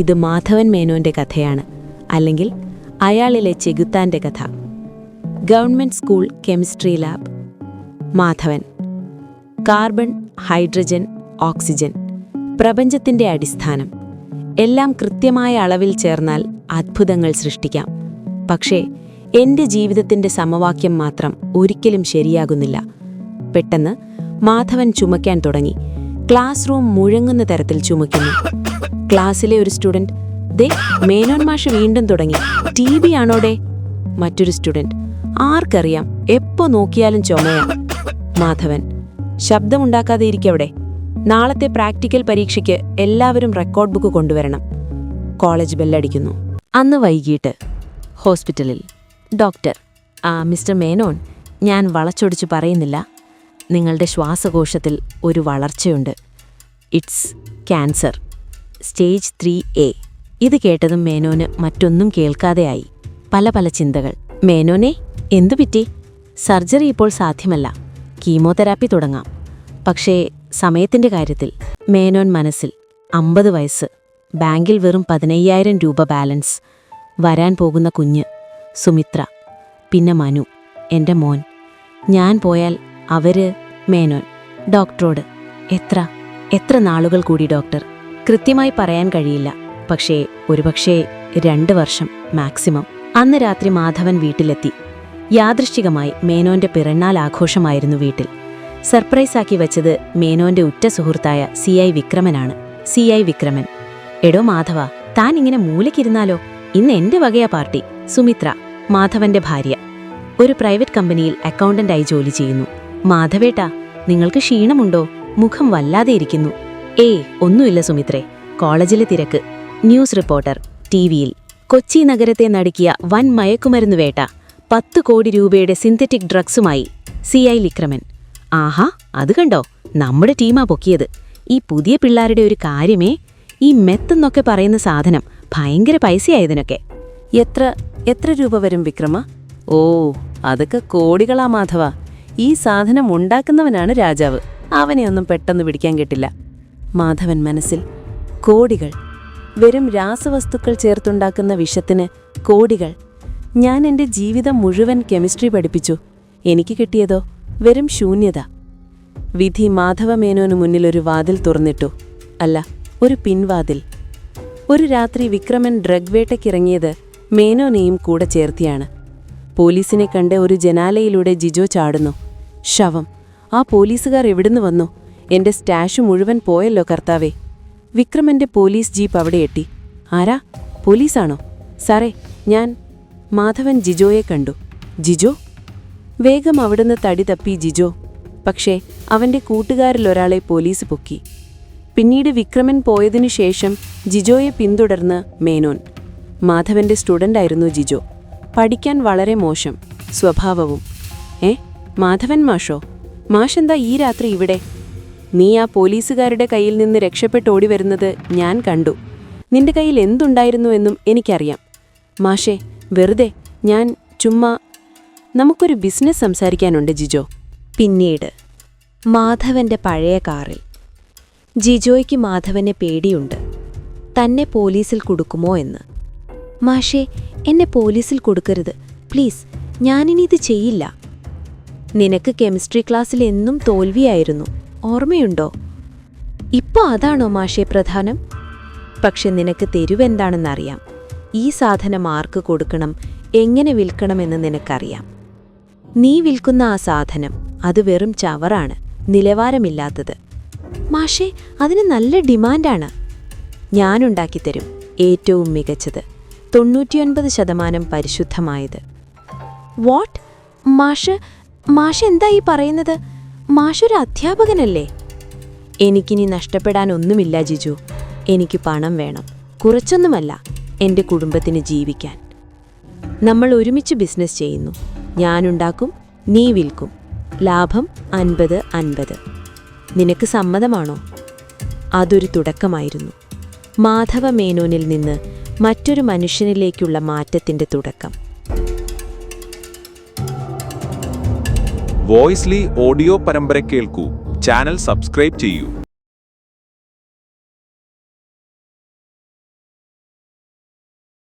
ഇത് മാധവൻ മേനോന്റെ കഥയാണ്, അല്ലെങ്കിൽ അയാളിലെ ചെകുത്താന്റെ കഥ. Government school chemistry lab. Madhavan. Carbon, hydrogen, oxygen, പ്രപഞ്ചത്തിന്റെ അടിസ്ഥാനം. എല്ലാം കൃത്യമായ അളവിൽ ചേർന്നാൽ അത്ഭുതങ്ങൾ സൃഷ്ടിക്കാം. പക്ഷേ എന്റെ ജീവിതത്തിന്റെ സമവാക്യം മാത്രം ഒരിക്കലും ശരിയാകുന്നില്ല. പെട്ടെന്ന് മാധവൻ ചുമക്കാൻ തുടങ്ങി. ക്ലാസ് റൂം മുഴങ്ങുന്ന തരത്തിൽ ചുമക്കുന്നു. ക്ലാസ്സിലെ ഒരു സ്റ്റുഡന്റ്, ദേ മേനോൻ മാഷ് വീണ്ടും തുടങ്ങി. TV ആണോടെ? മറ്റൊരു സ്റ്റുഡന്റ്, ആർക്കറിയാം, എപ്പോ നോക്കിയാലും ചുമയാ. മാധവൻ, ശബ്ദമുണ്ടാക്കാതെ ഇരിക്കവിടെ. നാളത്തെ പ്രാക്ടിക്കൽ പരീക്ഷയ്ക്ക് എല്ലാവരും റെക്കോർഡ് ബുക്ക് കൊണ്ടുവരണം. കോളേജ് ബെല്ലടിക്കുന്നു. അന്ന് വൈകിട്ട് ഹോസ്പിറ്റലിൽ. ഡോക്ടർ, മിസ്റ്റർ മേനോൻ, ഞാൻ വളച്ചൊടിച്ചു പറയുന്നില്ല. നിങ്ങളുടെ ശ്വാസകോശത്തിൽ ഒരു വളർച്ചയുണ്ട്. It's cancer, stage 3A. ഇത് കേട്ടതും മേനോന് മറ്റൊന്നും കേൾക്കാതെയായി. പല പല ചിന്തകൾ. മേനോനെ, എന്തു പറ്റി? സർജറി ഇപ്പോൾ സാധ്യമല്ല. കീമോതെറാപ്പി തുടങ്ങാം. പക്ഷേ സമയത്തിന്റെ കാര്യത്തിൽ. മേനോൻ മനസ്സിൽ. 50 വയസ്സ്, ബാങ്കിൽ വെറും 15,000 രൂപ ബാലൻസ്, വരാൻ പോകുന്ന കുഞ്ഞ് സുമിത്ര, പിന്നെ മനു, എൻ്റെ മോൻ. ഞാൻ പോയാൽ അവര്. മേനോൻ ഡോക്ടറോട്, എത്ര നാളുകൾ കൂടി ഡോക്ടർ? കൃത്യമായി പറയാൻ കഴിയില്ല, പക്ഷേ ഒരുപക്ഷേ 2 വർഷം മാക്സിമം. അന്ന് രാത്രി മാധവൻ വീട്ടിലെത്തി. യാദൃശ്ചികമായി മേനോന്റെ പിറന്നാൾ ആഘോഷമായിരുന്നു വീട്ടിൽ. സർപ്രൈസാക്കി വെച്ചത് മേനോന്റെ ഉറ്റ സുഹൃത്തായ CI വിക്രമനാണ്. CI വിക്രമൻ, എടോ മാധവ, താൻ ഇങ്ങനെ മൂലയ്ക്കിരുന്നാലോ? ഇന്ന് എന്റെ വകയാ പാർട്ടി. സുമിത്ര, മാധവന്റെ ഭാര്യ, ഒരു പ്രൈവറ്റ് കമ്പനിയിൽ അക്കൗണ്ടന്റായി ജോലി ചെയ്യുന്നു. മാധവേട്ടാ, നിങ്ങൾക്ക് ക്ഷീണമുണ്ടോ? മുഖം വല്ലാതെ ഇരിക്കുന്നു. ഒന്നുമില്ല സുമിത്രേ, കോളേജിലെ തിരക്ക്. News reporter, TVയിൽ. കൊച്ചി നഗരത്തെ നടുക്കിയ വൻ മയക്കുമരുന്ന് വേട്ട, 10 കോടി രൂപയുടെ സിന്തറ്റിക് ഡ്രഗ്സുമായി. CI വിക്രമൻ, ആഹാ, അത് കണ്ടോ, നമ്മുടെ ടീമാ പൊക്കിയത്. ഈ പുതിയ പിള്ളാരുടെ ഒരു കാര്യമേ, ഈ മെത്തെന്നൊക്കെ പറയുന്ന സാധനം ഭയങ്കര പൈസയായതിനൊക്കെ. എത്ര രൂപ വരും വിക്രമ? അതൊക്കെ കോടികളാ മാധവ. ഈ സാധനം ഉണ്ടാക്കുന്നവനാണ് രാജാവ്. അവനെ ഒന്നും പെട്ടെന്ന് പിടിക്കാൻ കിട്ടില്ല. മാധവൻ മനസ്സിൽ. കോടികൾ, വെറും രാസവസ്തുക്കൾ ചേർത്തുണ്ടാക്കുന്ന വിഷത്തിന് കോടികൾ. ഞാൻ എൻ്റെ ജീവിതം മുഴുവൻ കെമിസ്ട്രി പഠിപ്പിച്ചു. എനിക്ക് കിട്ടിയതോ വെറും ശൂന്യത. വിധി മാധവമേനോനു മുന്നിൽ ഒരു വാതിൽ തുറന്നിട്ടു. അല്ല, ഒരു പിൻവാതിൽ. ഒരു രാത്രി വിക്രമൻ ഡ്രഗ് വേട്ടയ്ക്കിറങ്ങിയത് മേനോനെയും കൂടെ ചേർത്തിയാണ്. പോലീസിനെ കണ്ട് ഒരു ജനാലയിലൂടെ ജിജോ ചാടുന്നു. ശവം. ആ പോലീസുകാർ എവിടുന്ന് വന്നു? എന്റെ സ്റ്റാഷ് മുഴുവൻ പോയല്ലോ കർത്താവേ. വിക്രമന്റെ പോലീസ് ജീപ്പ് അവിടെ എത്തി. ആരാ? പോലീസാണോ? സാറേ, ഞാൻ. മാധവൻ ജിജോയെ കണ്ടു. ജിജോ? വേഗം അവിടുന്ന് തടി തപ്പി ജിജോ. പക്ഷേ അവന്റെ കൂട്ടുകാരിലൊരാളെ പോലീസ് പൊക്കി. പിന്നീട് വിക്രമൻ പോയതിനു ശേഷം ജിജോയെ പിന്തുടർന്ന് മേനോൻ. മാധവന്റെ സ്റ്റുഡൻ്റായിരുന്നു ജിജോ. പഠിക്കാൻ വളരെ മോശം സ്വഭാവവും. മാധവൻ മാഷോ? മാഷെന്താ ഈ രാത്രി ഇവിടെ? നീ ആ പോലീസുകാരുടെ കയ്യിൽ നിന്ന് രക്ഷപ്പെട്ടോടി വരുന്നത് ഞാൻ കണ്ടു. നിന്റെ കയ്യിൽ എന്തുണ്ടായിരുന്നുവെന്നും എനിക്കറിയാം. മാഷേ, വെറുതെ ഞാൻ ചുമ്മാ. നമുക്കൊരു ബിസിനസ് സംസാരിക്കാനുണ്ട് ജിജോ. പിന്നീട് മാധവന്റെ പഴയ കാറിൽ. ജിജോയ്ക്ക് മാധവനെ പേടിയുണ്ട്. തന്നെ പോലീസിൽ കൊടുക്കുമോ എന്ന്. മാഷേ, എന്നെ പോലീസിൽ കൊടുക്കരുത് പ്ലീസ്, ഞാനിനി ഇത് ചെയ്യില്ല. നിനക്ക് കെമിസ്ട്രി ക്ലാസ്സിൽ എന്നും തോൽവിയായിരുന്നു, ഓർമ്മയുണ്ടോ? ഇപ്പോൾ അതാണോ മാഷേ പ്രധാനം? പക്ഷെ നിനക്ക് തെരുവെന്താണെന്നറിയാം. ഈ സാധനം ആർക്ക് കൊടുക്കണം, എങ്ങനെ വിൽക്കണമെന്ന് നിനക്കറിയാം. നീ വിൽക്കുന്ന ആ സാധനം, അത് വെറും ചവറാണ്, നിലവാരമില്ലാത്തത്. മാഷേ, അതിന് നല്ല ഡിമാൻഡാണ്. ഞാനുണ്ടാക്കിത്തരും, ഏറ്റവും മികച്ചത്, 99% പരിശുദ്ധമായത്. വാട്ട്? മാഷ് എന്താ ഈ പറയുന്നത്? മാഷൊരു അധ്യാപകനല്ലേ? എനിക്കിനി നഷ്ടപ്പെടാനൊന്നുമില്ല ജിജു. എനിക്ക് പണം വേണം, കുറച്ചൊന്നുമല്ല, എൻ്റെ കുടുംബത്തിന് ജീവിക്കാൻ. നമ്മൾ ഒരുമിച്ച് ബിസിനസ് ചെയ്യുന്നു. ഞാനുണ്ടാക്കും, നീ വിൽക്കും. ലാഭം 50-50. നിനക്ക് സമ്മതമാണോ? അതൊരു തുടക്കമായിരുന്നു. മാധവ മേനോനിൽ നിന്ന് മറ്റൊരു മനുഷ്യനിലേക്കുള്ള മാറ്റത്തിന്റെ തുടക്കം. വോയിസ്ലി ഓഡിയോ പരമ്പര കേൾക്കൂ. ചാനൽ സബ്സ്ക്രൈബ് ചെയ്യൂ.